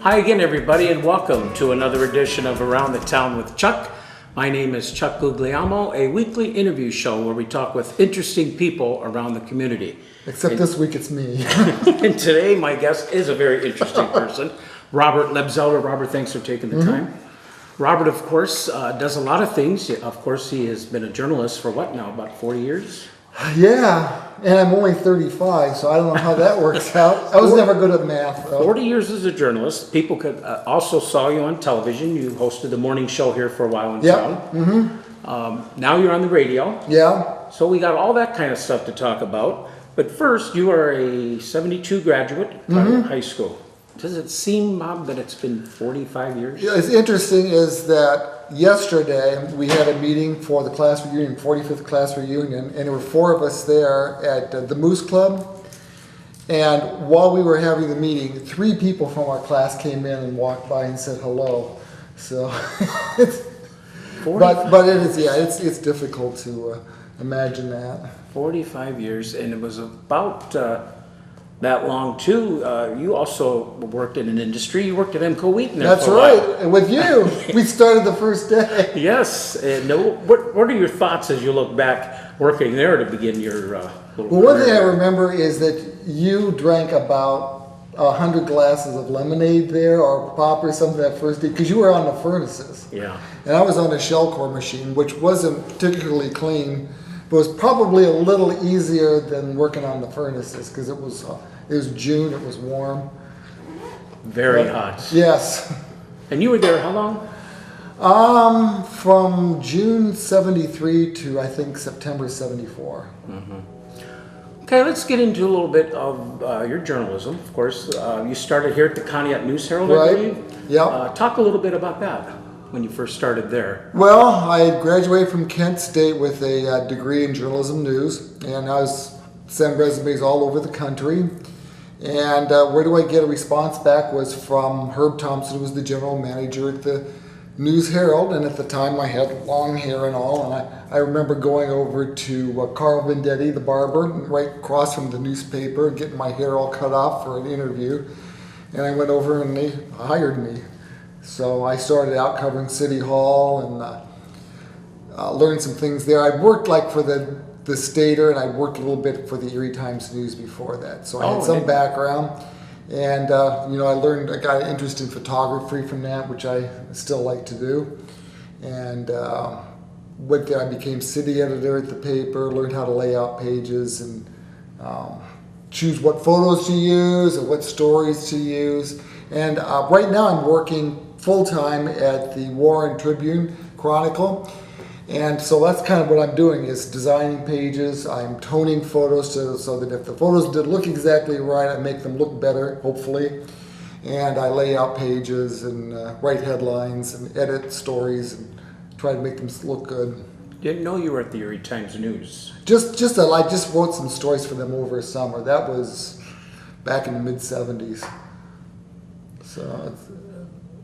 Hi again, everybody, and welcome to another edition of Around the Town with Chuck. My name is Chuck Guglielmo, a weekly interview show where we talk with interesting people around the community. Except this week it's me. And today my guest is a very interesting person, Robert Lebzelter. Robert, thanks for taking the time. Robert, of course, does a lot of things. Of course, he has been a journalist for what now, about 40 years? Yeah, and I'm only 35, so I don't know how that works out. I was never good at math, though. 40 years as a journalist. People could also saw you on television. You hosted the morning show here for a while in town. Now you're on the radio. Yeah. So we got all that kind of stuff to talk about. But first, you are a 72 graduate out of high school. Does it seem, Bob, that it's been 45 years? Yeah, it's interesting is that yesterday we had a meeting for the class reunion, 45th class reunion, and there were 4 of us there at the Moose Club. And while we were having the meeting, 3 people from our class came in and walked by and said hello. So, but it is, yeah, it's difficult to imagine that. 45 years, and it was about that long too. You also worked in an industry. You worked at MCO Wheaton. That's right. And with you, we started the first day. Yes. And what are your thoughts as you look back working there to begin your little Well, one career? thing I remember is that you drank about 100 glasses of lemonade there or pop or something that first day because you were on the furnaces. Yeah. And I was on a shell core machine, which wasn't particularly clean, but was probably a little easier than working on the furnaces because it was June, it was warm. Very hot. Yes. And you were there how long? From June 73 to I think September 74. Okay, let's get into a little bit of your journalism. Of course, you started here at the Conneaut News Herald, I believe. Yep. Talk a little bit about that when you first started there. Well, I graduated from Kent State with a degree in journalism news, and I was sent resumes all over the country. And where do I get a response back was from Herb Thompson, who was the general manager at the News Herald, and at the time I had long hair and all, and I remember going over to Carl Vendetti, the barber, right across from the newspaper, and getting my hair all cut off for an interview, and I went over and they hired me. So I started out covering City Hall and learned some things there. I worked like for the Stater, and I worked a little bit for the Erie Times News before that. So I had some background, and I got an interest in photography from that, which I still like to do. And went there, I became city editor at the paper, learned how to lay out pages and choose what photos to use and what stories to use. And right now I'm working full-time at the Warren Tribune Chronicle. And so that's kind of what I'm doing is designing pages. I'm toning photos so that if the photos did look exactly right, I make them look better, hopefully. And I lay out pages and write headlines and edit stories and try to make them look good. Didn't know you were at the Erie Times News. I just wrote some stories for them over summer. That was back in the mid-'70s. So.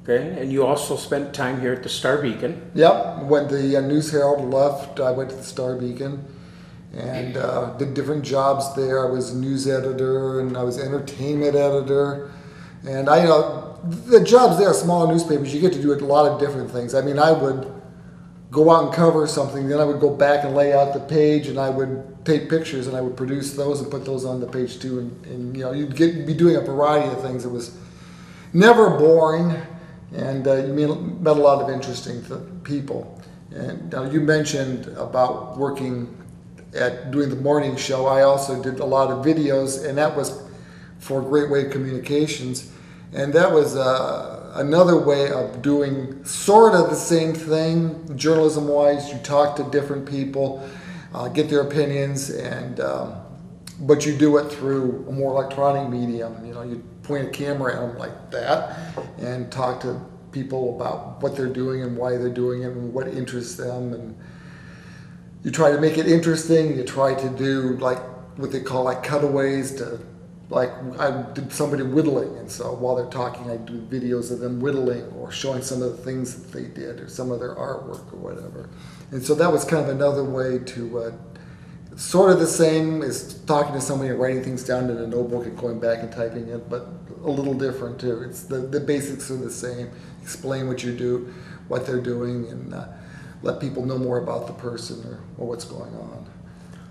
Okay, and you also spent time here at the Star Beacon. Yep, when the News Herald left, I went to the Star Beacon and did different jobs there. I was news editor and I was entertainment editor. And the jobs there, smaller newspapers, you get to do a lot of different things. I mean, I would go out and cover something, then I would go back and lay out the page, and I would take pictures and I would produce those and put those on the page too. And you'd be doing a variety of things. It was never boring. And you met a lot of interesting people. And you mentioned about working at doing the morning show. I also did a lot of videos, and that was for Great Wave Communications. And that was another way of doing sort of the same thing, journalism-wise. You talk to different people, get their opinions, and but you do it through a more electronic medium. You point a camera at them like that and talk to people about what they're doing and why they're doing it and what interests them. And you try to make it interesting. You try to do like what they call like cutaways to, like I did somebody whittling, and so while they're talking I do videos of them whittling or showing some of the things that they did or some of their artwork or whatever. And so that was kind of another way to sort of the same as talking to somebody and writing things down in a notebook and going back and typing it, but a little different too. It's the basics are the same. Explain what you do, what they're doing, and let people know more about the person or what's going on.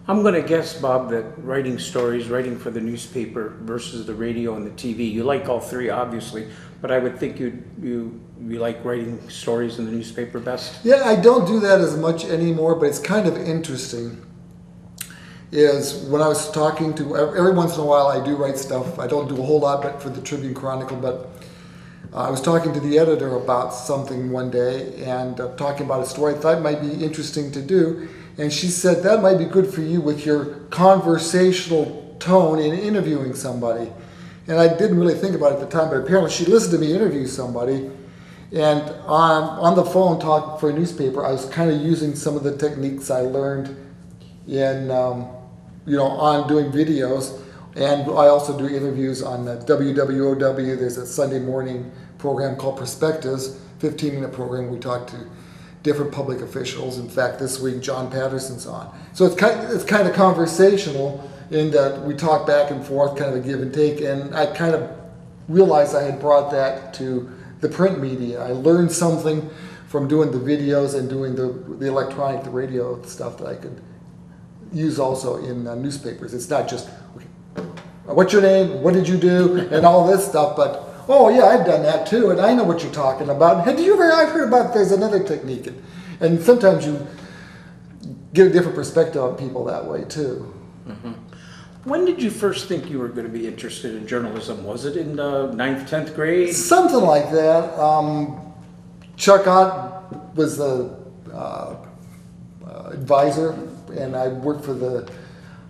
I'm going to guess, Bob, that writing stories, writing for the newspaper versus the radio and the TV, you like all three, obviously, but I would think you like writing stories in the newspaper best. Yeah, I don't do that as much anymore, but it's kind of interesting. Is when I was talking to, every once in a while I do write stuff. I don't do a whole lot but for the Tribune Chronicle, but I was talking to the editor about something one day and talking about a story I thought might be interesting to do. And she said, that might be good for you with your conversational tone in interviewing somebody. And I didn't really think about it at the time, but apparently she listened to me interview somebody. And on the phone talking for a newspaper, I was kind of using some of the techniques I learned in, on doing videos. And I also do interviews on WWOW. There's a Sunday morning program called Perspectives, 15-minute program. We talk to different public officials. In fact, this week John Patterson's on. So it's kind of conversational in that we talk back and forth, kind of a give and take. And I kind of realized I had brought that to the print media. I learned something from doing the videos and doing the electronic, the radio stuff that I could use also in newspapers. It's not just, okay, what's your name? What did you do? And all this stuff, but oh yeah, I've done that too, and I know what you're talking about. Have you ever? I've heard about. There's another technique, and sometimes you get a different perspective on people that way too. Mm-hmm. When did you first think you were going to be interested in journalism? Was it in the 9th, 10th grade? Something like that. Chuck Ott was the advisor, and I worked for the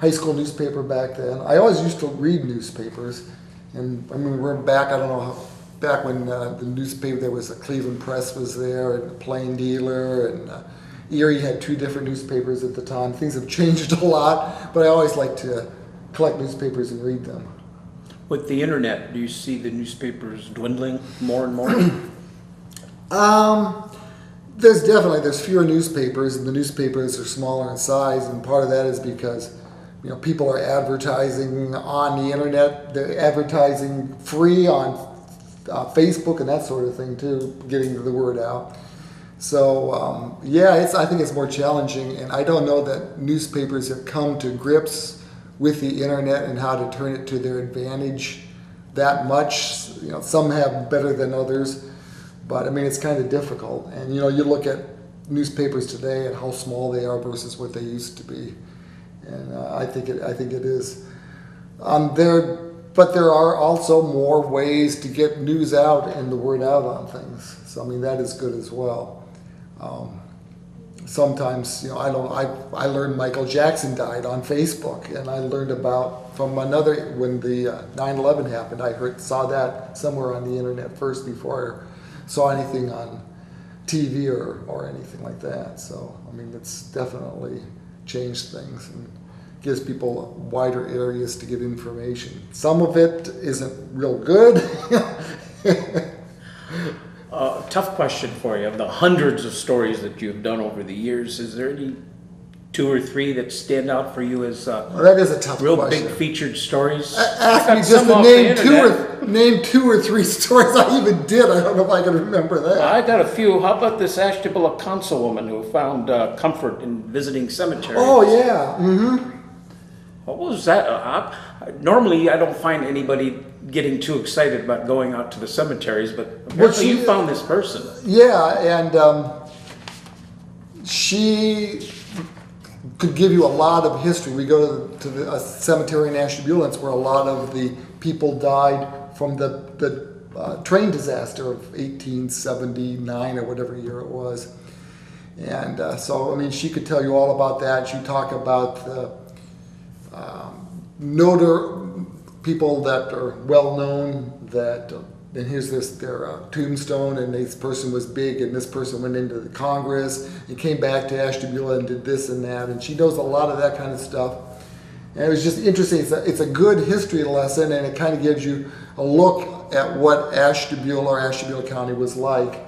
high school newspaper back then. I always used to read newspapers. And I mean, we're back, I don't know, back when the newspaper, there was a Cleveland Press was there, and the Plain Dealer, and Erie had 2 different newspapers at the time. Things have changed a lot, but I always like to collect newspapers and read them. With the internet, do you see the newspapers dwindling more and more? There's fewer newspapers, and the newspapers are smaller in size, and part of that is because people are advertising on the internet. They're advertising free on Facebook and that sort of thing too, getting the word out. So I think it's more challenging, and I don't know that newspapers have come to grips with the internet and how to turn it to their advantage that much. Some have better than others, but I mean it's kind of difficult. And you look at newspapers today and how small they are versus what they used to be. And I think it is. But there are also more ways to get news out and the word out on things. So I mean that is good as well. Sometimes I learned Michael Jackson died on Facebook, and I learned about from another when the 9/11 happened. I saw that somewhere on the internet first before I saw anything on TV or anything like that. So I mean it's definitely changed things and gives people wider areas to get information. Some of it isn't real good. Tough question for you. Of the hundreds of stories that you've done over the years, is there any 2 or 3 that stand out for you as that is a tough real question. big featured stories? Ask me just to name 2 or 3 stories I even did. I don't know if I can remember that. I got a few. How about this Ashtabula councilwoman who found comfort in visiting cemeteries? Oh yeah. Mm-hmm. What was that? Normally, I don't find anybody getting too excited about going out to the cemeteries, but apparently you found this person. Yeah, and she could give you a lot of history. We go to a cemetery in Ashtabula where a lot of the people died from the train disaster of 1879 or whatever year it was. And so, I mean, she could tell you all about that. She'd talk about the people that are well known that and here's their tombstone, and this person was big, and this person went into the Congress and came back to Ashtabula and did this and that, and she knows a lot of that kind of stuff. And it was just interesting. It's a good history lesson, and it kind of gives you a look at what Ashtabula or Ashtabula County was like.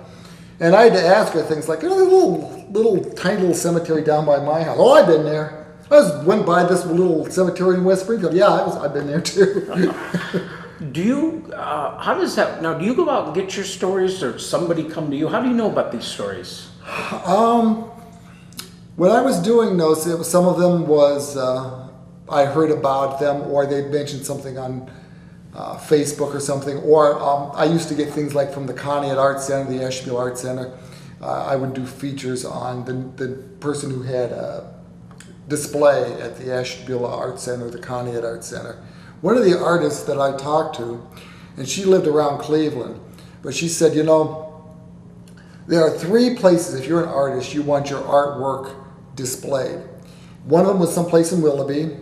And I had to ask her things like, little tiny little cemetery down by my house. Oh, I've been there. Went by this little cemetery in West Springfield. Yeah, I've been there too. Do you, how does that, now do you go out and get your stories or somebody come to you? How do you know about these stories? When I was doing those, some of them was I heard about them, or they mentioned something on Facebook or something, or I used to get things like from the Conneaut Art Center, the Asheville Art Center. I would do features on the person who had a display at the Asheville Art Center, the Conneaut Art Center. One of the artists that I talked to, and she lived around Cleveland, but she said, you know, there are 3 places, if you're an artist, you want your artwork displayed. One of them was someplace in Willoughby,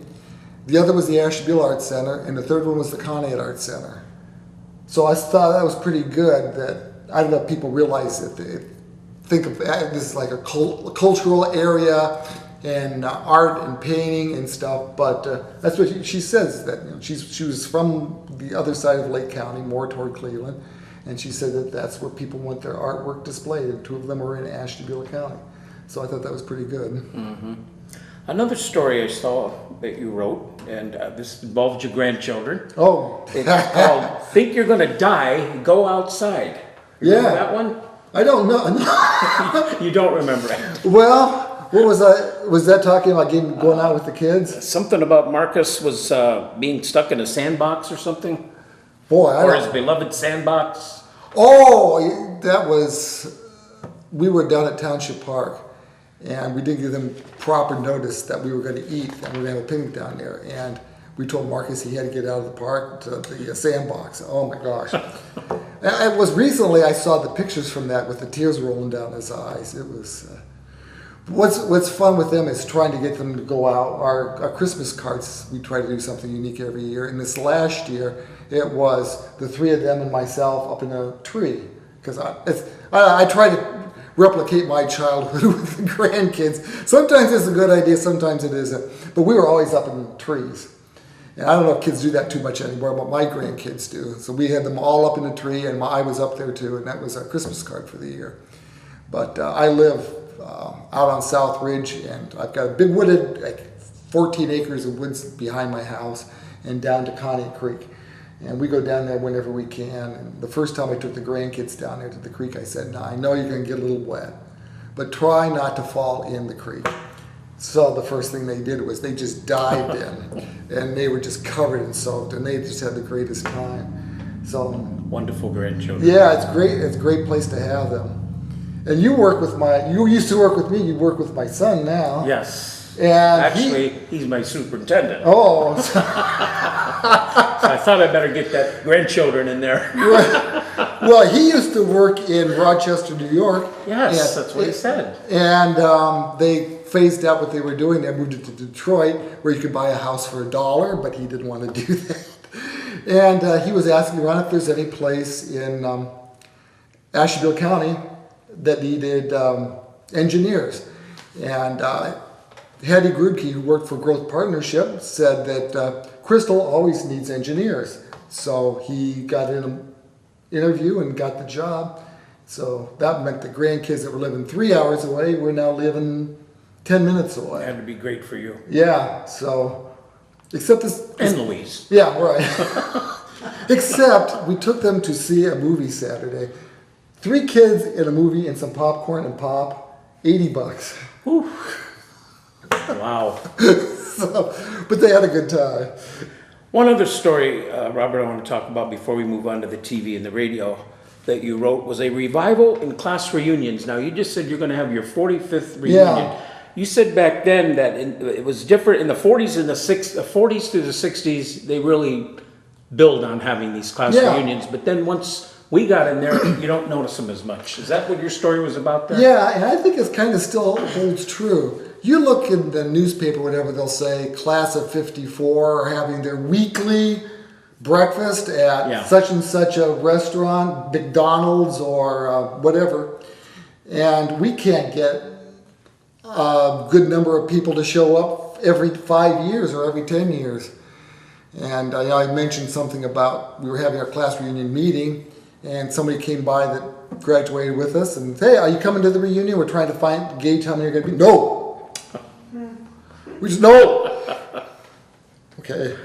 the other was the Asheville Art Center, and the third one was the Conneaut Art Center. So I thought that was pretty good. That I don't know if people realize that they think of this as like a cultural area and art and painting and stuff, but that's what she says, that you know, she was from the other side of Lake County, more toward Cleveland, and she said that that's where people want their artwork displayed, and 2 of them are in Asheville County. So I thought that was pretty good. Mm-hmm. Another story I saw that you wrote, and this involved your grandchildren. Oh. It's called Think You're Gonna Die, Go Outside. Remember that one? I don't know. You don't remember it? Well, what was that? Was that talking about going out with the kids? Something about Marcus was being stuck in a sandbox or something? Boy, or his beloved sandbox? Oh, that was... We were down at Township Park, and we didn't give them proper notice that we were going to eat, and we were going to have a picnic down there. And we told Marcus he had to get out of the park to the sandbox. Oh my gosh. It was recently I saw the pictures from that with the tears rolling down his eyes. It was... What's fun with them is trying to get them to go out. Our Christmas cards, we try to do something unique every year. And this last year, it was the 3 of them and myself up in a tree. Because I try to replicate my childhood with the grandkids. Sometimes it's a good idea, sometimes it isn't. But we were always up in trees. And I don't know if kids do that too much anymore, but my grandkids do. So we had them all up in a tree, and I was up there too, and that was our Christmas card for the year. But I live out on South Ridge, and I've got a big wooded, like 14 acres of woods behind my house, and down to Conneaut Creek. And we go down there whenever we can. And the first time I took the grandkids down there to the creek, I said, "Now I know you're going to get a little wet, but try not to fall in the creek." So the first thing they did was they just dived in, and they were just covered in soaked, and they just had the greatest time. So wonderful grandchildren. Yeah, it's great. It's a great place to have them. And you used to work with me. You work with my son now. Yes. And actually, he's my superintendent. Oh. So I thought I'd better get that grandchildren in there. Well, he used to work in Rochester, New York. Yes, that's what he said. And they phased out what they were doing. They moved it to Detroit, where you could buy a house for $1, but he didn't want to do that. And he was asking around if there's any place in Asheville County that needed engineers. And Hattie Grudke, who worked for Growth Partnership, said that Crystal always needs engineers. So he got in an interview and got the job. So that meant the grandkids that were living 3 hours away were now living 10 minutes away. It had to be great for you. Yeah, so, except this... And Louise. Yeah, right. Except we took them to see a movie Saturday. 3 kids in a movie and some popcorn and pop, $80. Whew. Wow. But they had a good time. One other story, Robert, I want to talk about before we move on to the TV and the radio that you wrote was a revival in class reunions. Now, you just said you're going to have your 45th reunion. Yeah. You said back then that it was different in the 40s and the 40s through the 60s. They really build on having these class reunions. But then once we got in there, you don't notice them as much. Is that what your story was about there? Yeah, and I think it kind of still holds true. You look in the newspaper, whatever, they'll say class of 54 are having their weekly breakfast at such and such a restaurant, McDonald's or whatever. And we can't get a good number of people to show up every 5 years or every 10 years. And I mentioned something about we were having our class reunion meeting, and somebody came by that graduated with us and, "Hey, are you coming to the reunion? We're trying to gauge how many are going to be." No! We just, no! Okay,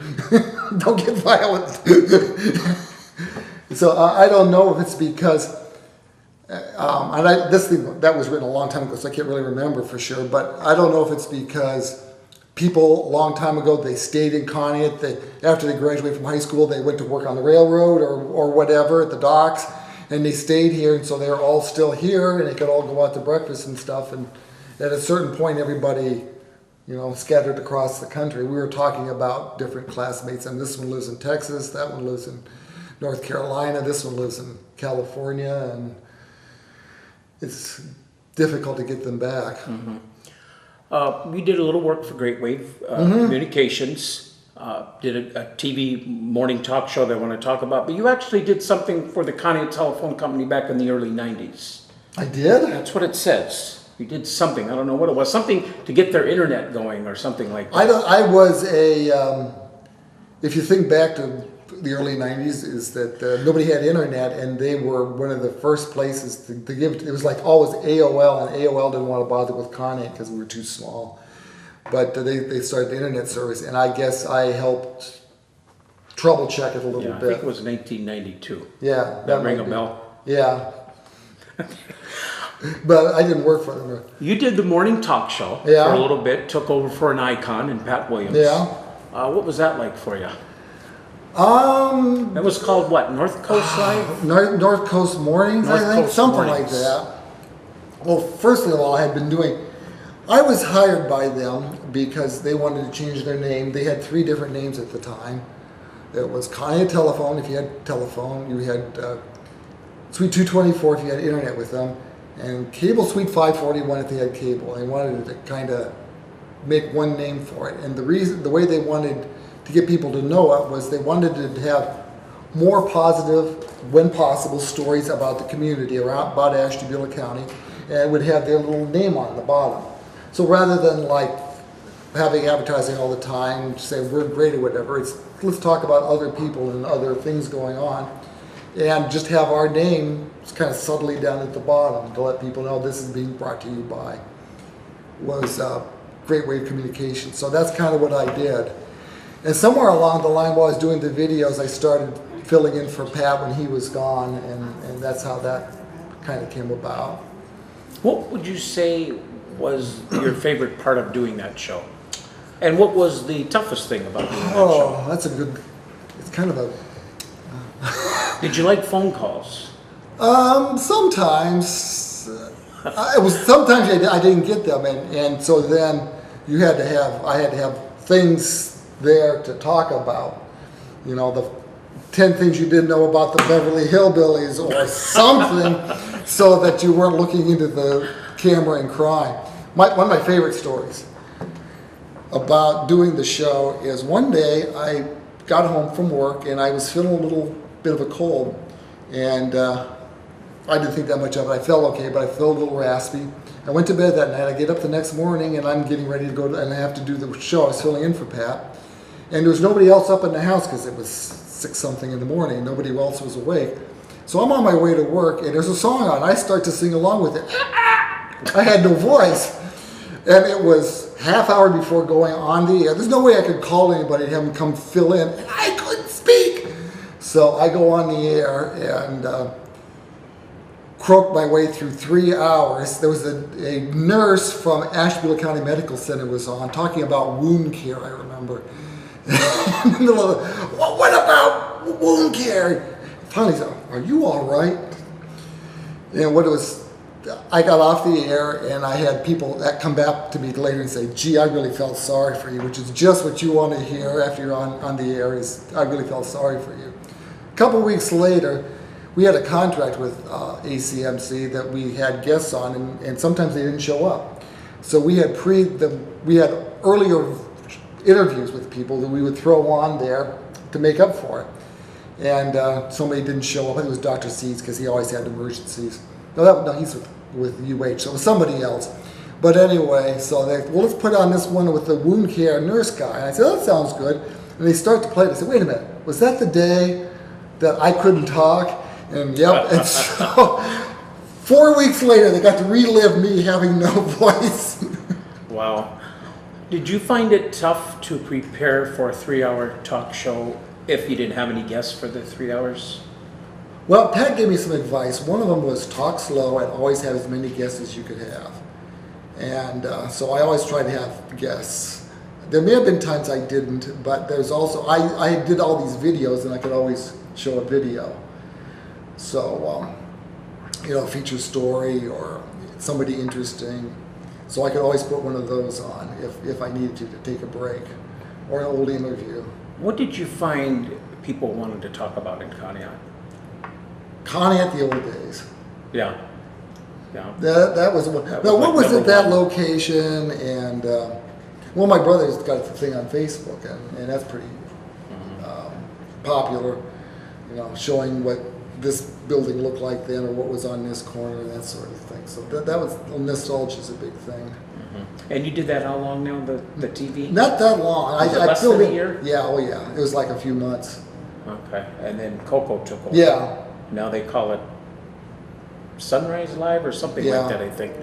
don't get violent. So I don't know if it's because, this thing that was written a long time ago, so I can't really remember for sure. But I don't know if it's because people a long time ago they stayed in Conneaut. After they graduated from high school, they went to work on the railroad or whatever at the docks, and they stayed here, and so they're all still here, and they could all go out to breakfast and stuff. And at a certain point, everybody, scattered across the country. We were talking about different classmates, and this one lives in Texas, that one lives in North Carolina, this one lives in California, and it's difficult to get them back. We did a little work for Great Wave Communications, did a TV morning talk show that I want to talk about, but you actually did something for the Conneaut Telephone Company back in the early 90s. I did? That's what it says. You did something, I don't know what it was, something to get their internet going or something like that. I was if you think back to the early 90s, is that nobody had internet, and they were one of the first places to give, it was like always AOL, and AOL didn't want to bother with Conneaut because we were too small. But they started the internet service, and I guess I helped trouble check it a little Yeah, I bit. think it was 1992. Yeah. That ring a bell? Yeah. But I didn't work for them. You did the morning talk show for a little bit, took over for an icon in Pat Williams. Yeah. What was that like for you? That was called what? North Coast Live? North Coast Mornings, North I think, Coast something Mornings. like that. Well, first of all, I was hired by them because they wanted to change their name. They had 3 different names at the time. It was Conneaut Telephone if you had telephone. You had Suite 224 if you had internet with them, and Cable Suite 541 if they had cable. They wanted to kind of make one name for it, and the way they wanted to get people to know it was they wanted to have more positive, when possible, stories about the community about Ashtabula County, and would have their little name on the bottom. So rather than like having advertising all the time, say we're great or whatever, let's talk about other people and other things going on, and just have our name kind of subtly down at the bottom to let people know this is being brought to you by Great Wave Communications. So that's kind of what I did. And somewhere along the line while I was doing the videos, I started filling in for Pat when he was gone, and that's how that kind of came about. What would you say was your favorite part of doing that show? And what was the toughest thing about doing that show? That's it's kind of a... Did you like phone calls? Sometimes. Sometimes I didn't get them, and so then I had to have things there to talk about, the 10 things you didn't know about the Beverly Hillbillies or something, so that you weren't looking into the camera and crying. One of my favorite stories about doing the show is one day I got home from work and I was feeling a little bit of a cold, and I didn't think that much of it. I felt okay, but I felt a little raspy. I went to bed that night. I get up the next morning and I'm getting ready to go and I have to do the show. I was filling in for Pat, and there was nobody else up in the house because it was 6-something in the morning. Nobody else was awake. So I'm on my way to work and there's a song on. I start to sing along with it. I had no voice, and it was half hour before going on the air. There's no way I could call anybody and have them come fill in, and I couldn't speak. So I go on the air and croaked my way through 3 hours. There was a nurse from Ashtabula County Medical Center was on talking about wound care, I remember. What about wound care? Finally, said, are you all right? And I got off the air and I had people that come back to me later and say, gee, I really felt sorry for you, which is just what you want to hear after you're on the air is, I really felt sorry for you. A couple weeks later, we had a contract with ACMC that we had guests on, and sometimes they didn't show up. So we had earlier interviews with people that we would throw on there to make up for it. And somebody didn't show up. I think it was Dr. Seeds because he always had emergencies. No, he's with UH, so it was somebody else. But anyway, so let's put on this one with the wound care nurse guy. And I said, that sounds good. And they start to play it. I said, wait a minute, was that the day that I couldn't talk? And yep, and so 4 weeks later, they got to relive me having no voice. Wow. Did you find it tough to prepare for a 3-hour talk show if you didn't have any guests for the 3 hours? Well, Pat gave me some advice. One of them was talk slow and always have as many guests as you could have. And so I always try to have guests. There may have been times I didn't, but there's also, I did all these videos and I could always show a video. So, a feature story or somebody interesting. So I could always put one of those on if I needed to take a break or an old interview. What did you find people wanted to talk about in Conneaut? Conneaut, the old days. Yeah. Yeah. That was one. That Now, was what like was number it, that one. location? And, my brother's got a thing on Facebook, and that's pretty popular, showing what this building looked like then or what was on this corner and that sort of thing. So that was, nostalgia is a big thing. And you did that how long now, the TV? Not that long. Was it less than a year? Yeah, oh yeah. It was like a few months. Okay, and then Coco took over. Yeah. Now they call it Sunrise Live or something Yeah. like that, I think.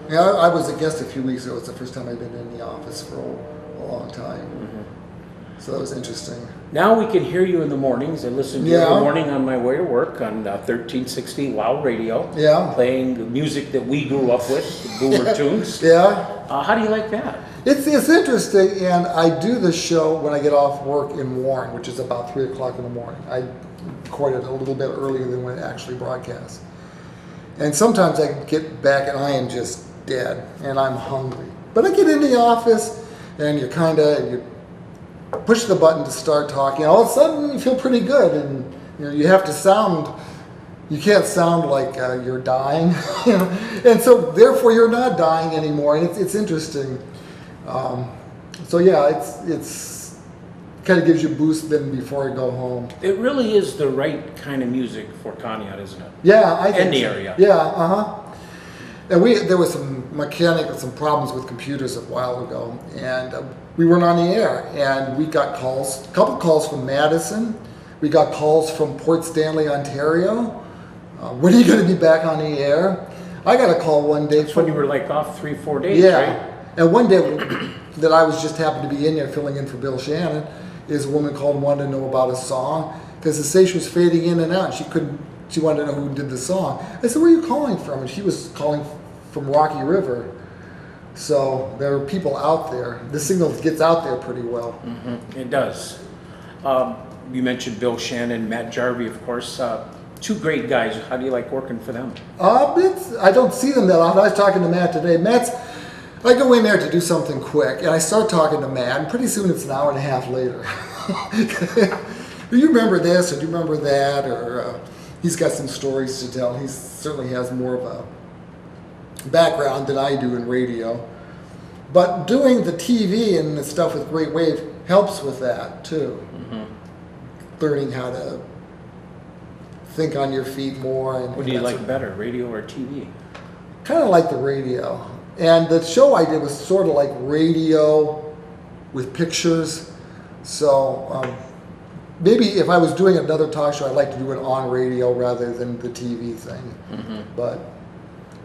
Yeah, I was a guest a few weeks ago. It's the first time I've been in the office for a long time. So that was interesting. Now we can hear you in the mornings. I listen to you Yeah. in the morning on my way to work on 1360 WOW Radio. Yeah. Playing the music that we grew up with, the boomer tunes. Yeah. How do you like that? It's interesting, and I do the show when I get off work in Warren, which is about 3 o'clock in the morning. I record it a little bit earlier than when it actually broadcasts. And sometimes I get back and I am just dead, and I'm hungry. But I get in the office, and you push the button to start talking. All of a sudden, you feel pretty good, and you have to sound. You can't sound like you're dying, and so therefore you're not dying anymore. And it's interesting. So yeah, it's kind of gives you a boost then before I go home. It really is the right kind of music for Conneaut, isn't it? Yeah, I think And the so. area. Yeah, And there was some problems with computers a while ago, and we weren't on the air, and we got calls, a couple calls from Madison. We got calls from Port Stanley, Ontario. When are you going to be back on the air? I got a call one day That's when you were like off 3-4 days, yeah, right? and one day that I was just happened to be in there filling in for Bill Shannon, is a woman called and wanted to know about a song because the station was fading in and out. She wanted to know who did the song. I said, "Where are you calling from?" And she was calling from Rocky River. So there are people out there. The signal gets out there pretty well. It does. You mentioned Bill Shannon, Matt Jarvie, of course. Two great guys. How do you like working for them? I don't see them that often. I was talking to Matt today. I go in there to do something quick, and I start talking to Matt, and pretty soon it's an hour and a half later. Do you remember this, or do you remember that? Or he's got some stories to tell. He certainly has more of a background than I do in radio. But doing the TV and the stuff with Great Wave helps with that, too. Learning how to think on your feet more. And What do you like better, radio or TV? Kind of like the radio. And the show I did was sort of like radio with pictures. So maybe if I was doing another talk show, I'd like to do it on radio rather than the TV thing. But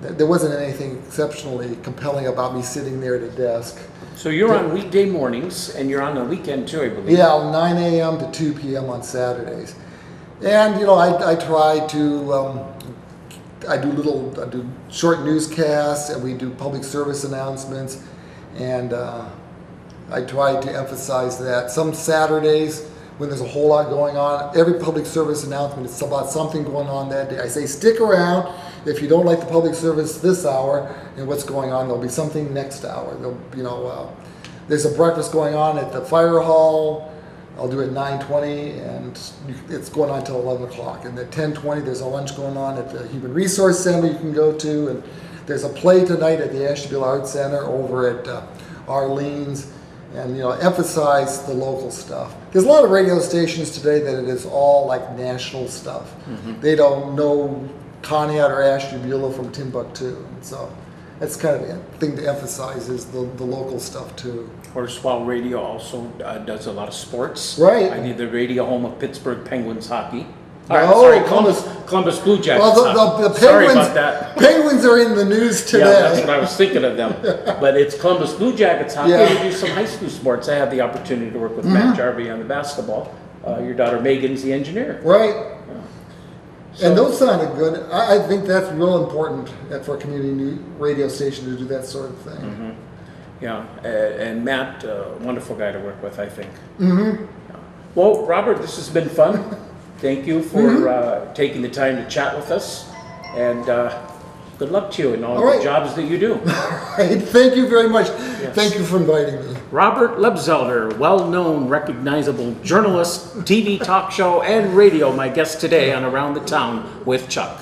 there wasn't anything exceptionally compelling about me sitting there at a desk. So you're on weekday mornings, and you're on the weekend too, I believe. Yeah, 9 a.m. to 2 p.m. on Saturdays. And, I try to, I do short newscasts, and we do public service announcements, and I try to emphasize that. Some Saturdays, when there's a whole lot going on, every public service announcement is about something going on that day. I say, stick around. If you don't like the public service this hour and what's going on, there'll be something next hour. There's a breakfast going on at the fire hall. I'll do it at 9:20, and it's going on till 11 o'clock. And at 10:20, there's a lunch going on at the Human Resource Center you can go to. And there's a play tonight at the Ashtabula Arts Center over at Arlene's. And, emphasize the local stuff. There's a lot of radio stations today that it is all like national stuff. They don't know Conneaut or Ashtabula from Timbuktu. And so that's kind of a thing to emphasize is the local stuff too. Of course, while radio also does a lot of sports. Right. I did the radio home of Pittsburgh Penguins hockey. Sorry, Columbus Blue Jackets. Well, the Sorry Penguins, about that. Penguins are in the news today. Yeah, that's what I was thinking of them. But it's Columbus Blue Jackets hockey. Yeah. We do some high school sports. I had the opportunity to work with Matt Jarvie on the basketball. Your daughter Megan's the engineer. Right. And those sounded good. I think that's real important for a community radio station to do that sort of thing. Yeah, and Matt, wonderful guy to work with, I think. Yeah. Well, Robert, this has been fun. Thank you for taking the time to chat with us, and good luck to you in all the jobs that you do. Right. Thank you very much. Yes. Thank you for inviting me. Robert Lebzelter, well-known, recognizable journalist, TV talk show, and radio, my guest today on Around the Town with Chuck.